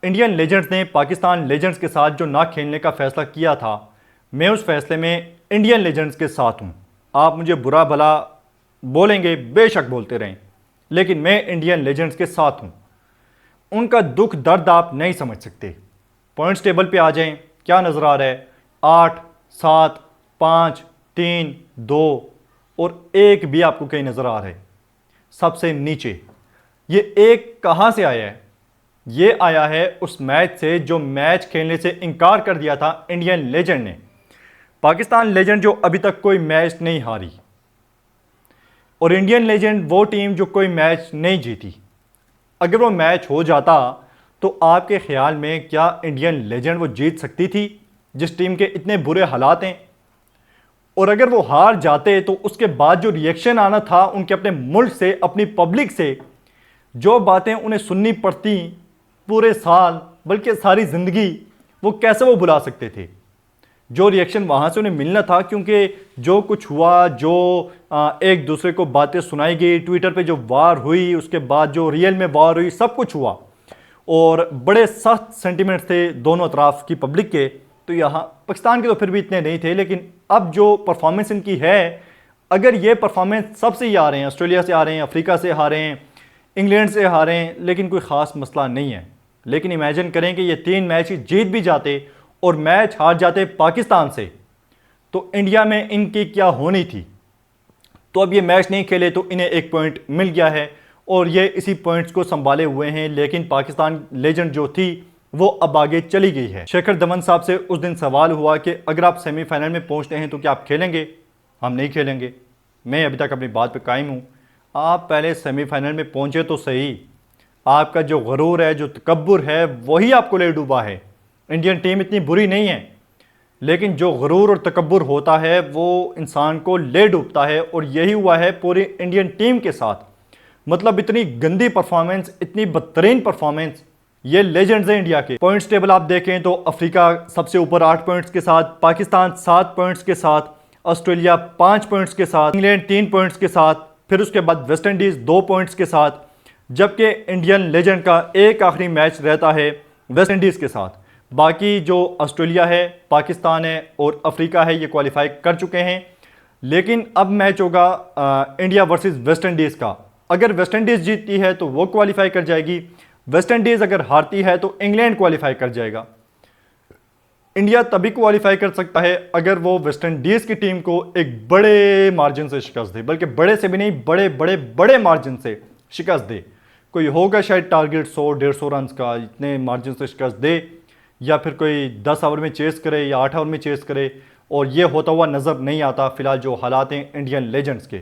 Indian legends ने Pakistan legends के साथ जो ना खेलने का फैसला किया था, मैं उस फैसले में इंडियन लेजेंड्स के साथ हूं। आप मुझे बुरा भला बोलेंगे, बेशक बोलते रहें, लेकिन मैं इंडियन लेजेंड्स के साथ हूं। उनका दुख दर्द आप नहीं समझ सकते। पॉइंट्स टेबल पे आ जाएं, क्या नज़र आ रहा है? 8, 7, 5, 3, 2 और 1 भी आपको कहीं नज़र आ रहा है सबसे नीचे। ये 1 कहां से आया है? ये आया है उस मैच से जो मैच खेलने से इनकार कर दिया था इंडियन लेजेंड ने। पाकिस्तान लेजेंड जो अभी तक कोई मैच नहीं हारी, और इंडियन लेजेंड वो टीम जो कोई मैच नहीं जीती। अगर वो मैच हो जाता तो आपके ख्याल में क्या इंडियन लेजेंड वो जीत सकती थी, जिस टीम के इतने बुरे हालात हैं? और अगर वो हार जाते तो उसके बाद जो रिएक्शन आना था उनके अपने मुल्क से, अपनी पब्लिक से, जो बातें उन्हें सुननी पड़ती पूरे साल बल्कि सारी ज़िंदगी, वो कैसे वो भुला सकते थे? जो रिएक्शन वहाँ से उन्हें मिलना था, क्योंकि जो कुछ हुआ, जो एक दूसरे को बातें सुनाई गई, ट्विटर पे जो वार हुई, उसके बाद जो रियल में वार हुई, सब कुछ हुआ और बड़े सख्त सेंटिमेंट्स थे दोनों तरफ की पब्लिक के। तो यहाँ पाकिस्तान के तो फिर भी इतने नहीं थे, लेकिन अब जो परफॉर्मेंस इनकी है, अगर ये परफॉर्मेंस सबसे ही आ रहे हैं, ऑस्ट्रेलिया से आ रहे हैं, अफ्रीका से हारे हैं, इंग्लैंड से हारे हैं, लेकिन कोई ख़ास मसला नहीं है। लेकिन इमेजिन करें कि ये 3 मैच जीत भी जाते और मैच हार जाते पाकिस्तान से, तो इंडिया में इनकी क्या होनी थी? तो अब ये मैच नहीं खेले तो इन्हें 1 पॉइंट मिल गया है और ये इसी पॉइंट्स को संभाले हुए हैं। लेकिन पाकिस्तान लेजेंड जो थी वो अब आगे चली गई है। शेखर धवन साहब से उस दिन सवाल हुआ कि अगर आप सेमीफाइनल में पहुंचते हैं तो क्या आप खेलेंगे? हम नहीं खेलेंगे। मैं अभी तक अपनी बात पे कायम हूँ। आप पहले सेमीफाइनल में पहुंचे तो सही। आपका जो गरूर है, जो तकब्बुर है, वही आपको ले डूबा है। इंडियन टीम इतनी बुरी नहीं है, लेकिन जो गरूर और तकब्बुर होता है वो इंसान को ले डूबता है, और यही हुआ है पूरी इंडियन टीम के साथ। मतलब इतनी गंदी परफॉर्मेंस, इतनी बदतरीन परफॉर्मेंस। ये लेजेंड्स हैं इंडिया के। पॉइंट्स टेबल आप देखें तो अफ्रीका सबसे ऊपर 8 पॉइंट्स के साथ, पाकिस्तान 7 पॉइंट्स के साथ, ऑस्ट्रेलिया 5 पॉइंट्स के साथ, इंग्लैंड 3 पॉइंट्स के साथ, फिर उसके बाद वेस्ट इंडीज़ 2 पॉइंट्स के साथ, जबकि इंडियन लेजेंड का एक आखिरी मैच रहता है वेस्ट इंडीज़ के साथ। बाकी जो ऑस्ट्रेलिया है, पाकिस्तान है और अफ्रीका है, ये क्वालिफाई कर चुके हैं। लेकिन अब मैच होगा इंडिया वर्सेस वेस्ट इंडीज़ का। अगर वेस्ट इंडीज़ जीतती है तो वो क्वालिफाई कर जाएगी, वेस्ट इंडीज़ अगर हारती है तो इंग्लैंड क्वालिफाई कर जाएगा। इंडिया तभी क्वालिफाई कर सकता है अगर वो वेस्ट इंडीज़ की टीम को एक बड़े मार्जिन से शिकस्त दे, बल्कि बड़े से भी नहीं, बड़े बड़े बड़े मार्जिन से शिकस्त दे। कोई होगा शायद टारगेट 100-150 रन का, इतने मार्जिन से शिकस्त दे, या फिर कोई 10 ओवर में चेस करे या 8 ओवर में चेस करे, और ये होता हुआ नज़र नहीं आता फिलहाल जो हालात हैं इंडियन लेजेंड्स के।